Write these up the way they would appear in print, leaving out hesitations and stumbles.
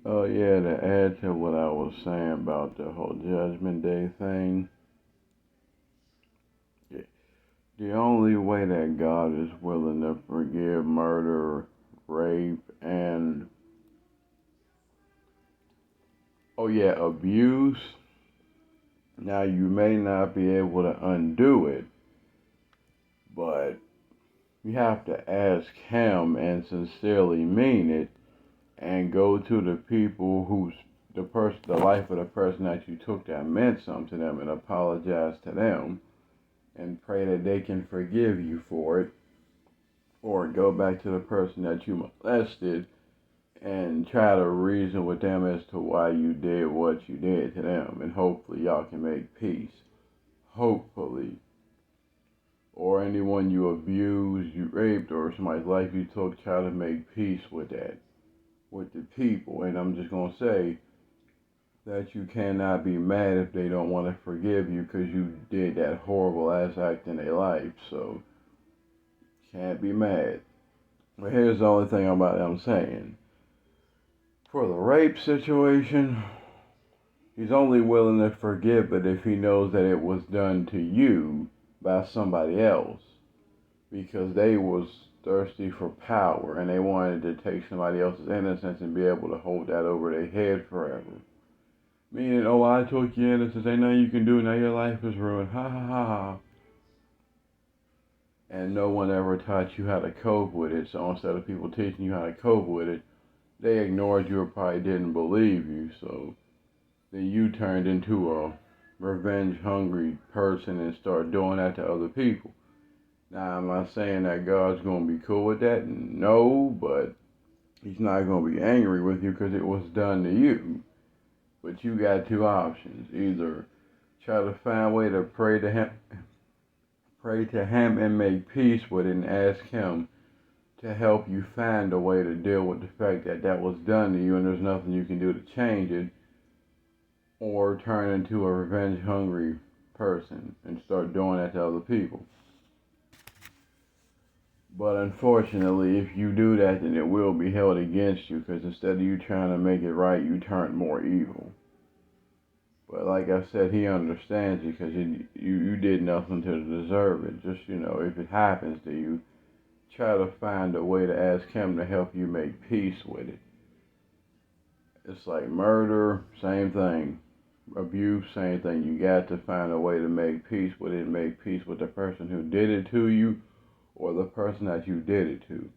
Oh yeah, to add to what I was saying about the whole Judgment Day thing, the only way that God is willing to forgive murder, rape, and oh yeah, abuse. Now you may not be able to undo it, but you have to ask Him and sincerely mean it, and go to the people who's the life of the person that you took that meant something to them, and apologize to them and pray that they can forgive you for it, or go back to the person that you molested and try to reason with them as to why you did what you did to them, and hopefully y'all can make peace. Hopefully. Or anyone you abused, you raped, or somebody's life you took, try to make peace with that, with the people. And I'm just gonna say that you cannot be mad if they don't want to forgive you because you did that horrible ass act in their life. So can't be mad. But here's the only thing about it I'm saying. For the rape situation, he's only willing to forgive it if he knows that it was done to you by somebody else, because they was thirsty for power and they wanted to take somebody else's innocence and be able to hold that over their head forever. Meaning, oh, I took your innocence, ain't nothing you can do, now your life is ruined, ha ha ha ha. And no one ever taught you how to cope with it, so instead of people teaching you how to cope with it, they ignored you or probably didn't believe you, so then you turned into a revenge hungry person and started doing that to other people. Now, am I saying that God's going to be cool with that? No, but He's not going to be angry with you because it was done to you. But you got two options. Either try to find a way to pray to Him and make peace with it and ask Him to help you find a way to deal with the fact that that was done to you and there's nothing you can do to change it, or turn into a revenge hungry person and start doing that to other people. But unfortunately, if you do that, then it will be held against you, because instead of you trying to make it right, you turn more evil. But like I said, He understands you because you did nothing to deserve it. Just, if it happens to you, try to find a way to ask Him to help you make peace with it. It's like murder, same thing. Abuse, same thing. You got to find a way to make peace with it and make peace with the person who did it to you or the person that you did it to.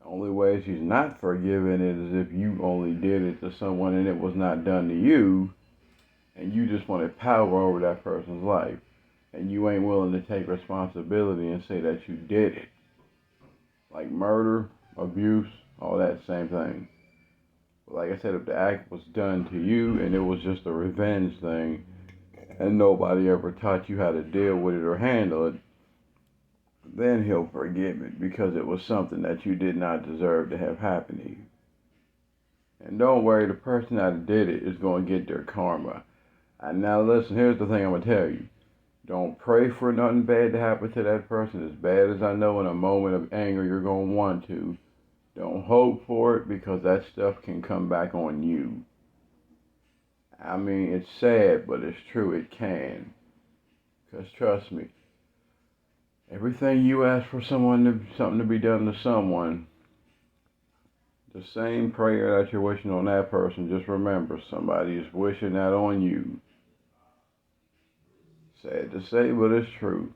The only way she's not forgiving it is if you only did it to someone and it was not done to you, and you just wanted power over that person's life, and you ain't willing to take responsibility and say that you did it. Like murder, abuse, all that same thing. But like I said, if the act was done to you and it was just a revenge thing, and nobody ever taught you how to deal with it or handle it, then He'll forgive it because it was something that you did not deserve to have happen to you. And don't worry, the person that did it is going to get their karma. And now listen, here's the thing I'm going to tell you. Don't pray for nothing bad to happen to that person. As bad as I know in a moment of anger you're going to want to, don't hope for it, because that stuff can come back on you. I mean, it's sad, but it's true, it can. Because trust me, everything you ask for something to be done to someone, the same prayer that you're wishing on that person, just remember, somebody is wishing that on you. Sad to say, but it's true.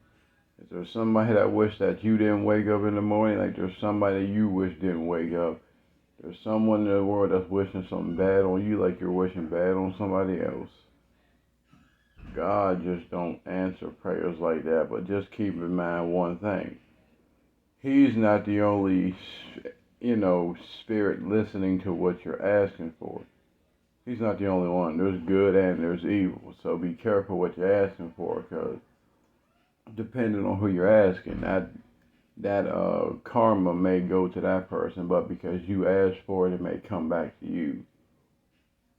If there's somebody that wish that you didn't wake up in the morning, like there's somebody you wish didn't wake up, there's someone in the world that's wishing something bad on you like you're wishing bad on somebody else. God just don't answer prayers like that, but just keep in mind one thing. He's not the only, spirit listening to what you're asking for. He's not the only one. There's good and there's evil. So be careful what you're asking for, because depending on who you're asking, that karma may go to that person, but because you asked for it, it may come back to you.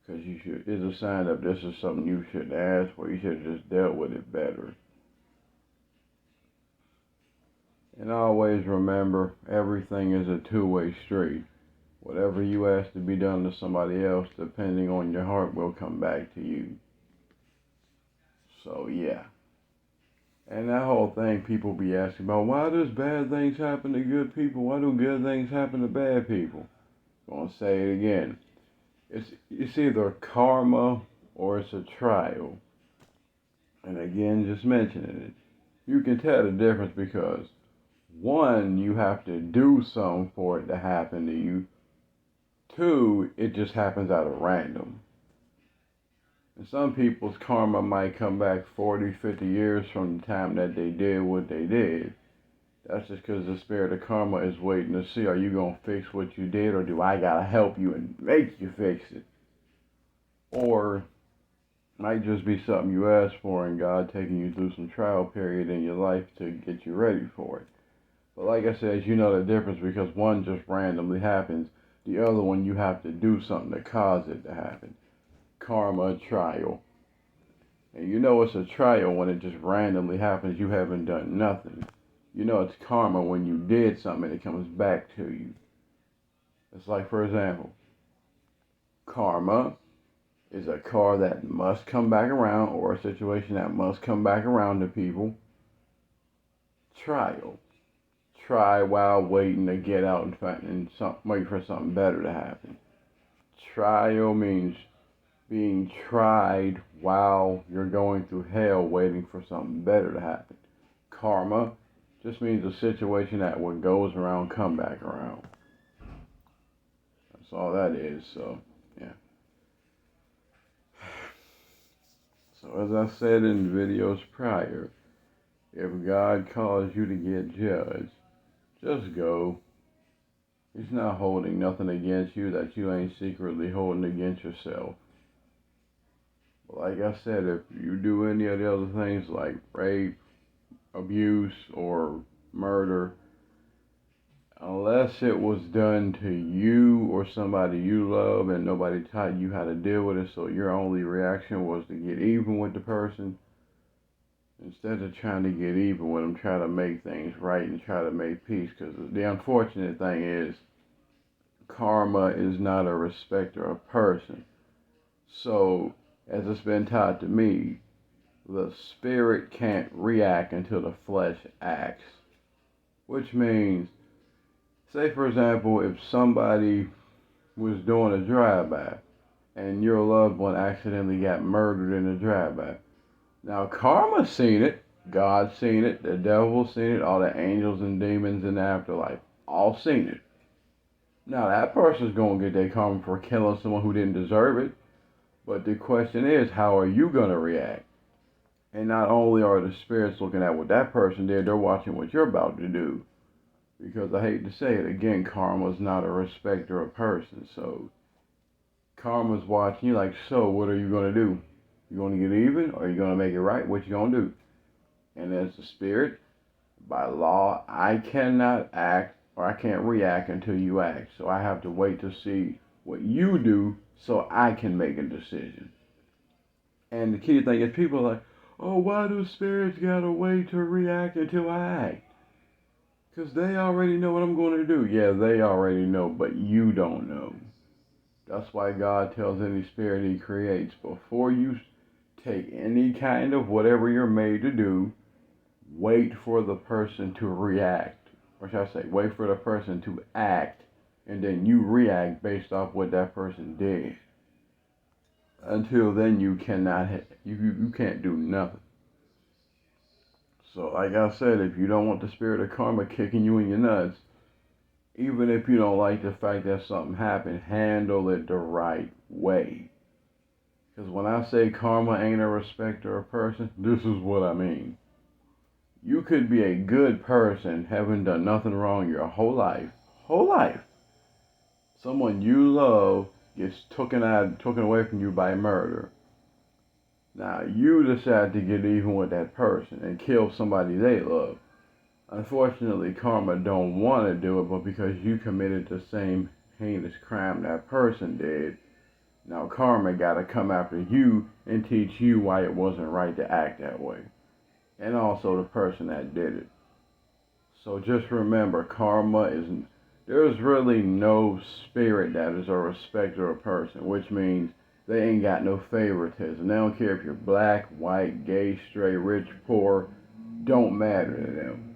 Because it's a sign that this is something you shouldn't ask for. You should have just dealt with it better. And always remember, everything is a two-way street. Whatever you ask to be done to somebody else, depending on your heart, will come back to you. So, yeah. And that whole thing, people be asking about, why does bad things happen to good people? Why do good things happen to bad people? I'm going to say it again. It's either karma or it's a trial. And again, just mentioning it. You can tell the difference because, one, you have to do something for it to happen to you. Two, it just happens out of random. And some people's karma might come back 40, 50 years from the time that they did what they did. That's just because the spirit of karma is waiting to see, are you going to fix what you did, or do I got to help you and make you fix it? Or it might just be something you asked for and God taking you through some trial period in your life to get you ready for it. But like I said, you know the difference because one just randomly happens. The other one, you have to do something to cause it to happen. Karma, trial. And you know it's a trial when it just randomly happens. You haven't done nothing. You know it's karma when you did something and it comes back to you. It's like, for example, karma is a car that must come back around, or a situation that must come back around to people. Trial. Try while waiting to get out and wait for something better to happen. Trial means being tried while you're going through hell waiting for something better to happen. Karma just means a situation that what goes around come back around. That's all that is. So, yeah. So as I said in videos prior, if God calls you to get judged, just go. He's not holding nothing against you that you ain't secretly holding against yourself. Like I said, if you do any of the other things like rape, abuse, or murder, unless it was done to you or somebody you love and nobody taught you how to deal with it, so your only reaction was to get even with the person, instead of trying to get even with them, try to make things right and try to make peace. Because the unfortunate thing is, karma is not a respecter of person. So, as it's been taught to me, the spirit can't react until the flesh acts. Which means, say for example, if somebody was doing a drive-by and your loved one accidentally got murdered in a drive-by. Now karma seen it, God seen it, the devil seen it, all the angels and demons in the afterlife, all seen it. Now that person's going to get their karma for killing someone who didn't deserve it. But the question is, how are you going to react? And not only are the spirits looking at what that person did, they're watching what you're about to do. Because I hate to say it again, karma's not a respecter of persons. So karma's watching you like, so what are you going to do? You going to get even, or are you going to make it right? What you going to do? And as the spirit, by law, I cannot act or I can't react until you act. So I have to wait to see what you do so I can make a decision. And the key thing is, people are like, oh, why do spirits gotta wait to react until I act? Because they already know what I'm going to do. Yeah, they already know, but you don't know. That's why God tells any spirit he creates, before you take any kind of whatever you're made to do, wait for the person to react. Or should I say, wait for the person to act, and then you react based off what that person did. Until then, you cannot, you can't do nothing. So, like I said, if you don't want the spirit of karma kicking you in your nuts, even if you don't like the fact that something happened, handle it the right way. Because when I say karma ain't a respecter of person, this is what I mean. You could be a good person, having done nothing wrong your whole life. Someone you love gets taken away from you by murder. Now, you decide to get even with that person and kill somebody they love. Unfortunately, karma don't want to do it, but because you committed the same heinous crime that person did, now karma got to come after you and teach you why it wasn't right to act that way. And also the person that did it. So just remember, karma is there's really no spirit that is a respecter of person, which means they ain't got no favoritism. They don't care if you're black, white, gay, straight, rich, poor, don't matter to them.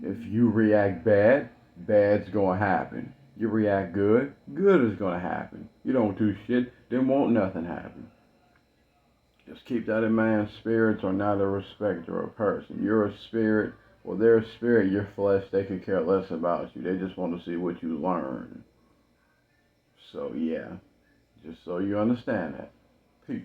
If you react bad, bad's gonna happen. You react good, good is gonna happen. You don't do shit, then won't nothing happen. Just keep that in mind. Spirits are not a respecter of person. You're a spirit, well, they're a spirit, your flesh, they could care less about you. They just want to see what you learn. So, yeah, just so you understand that. Peace.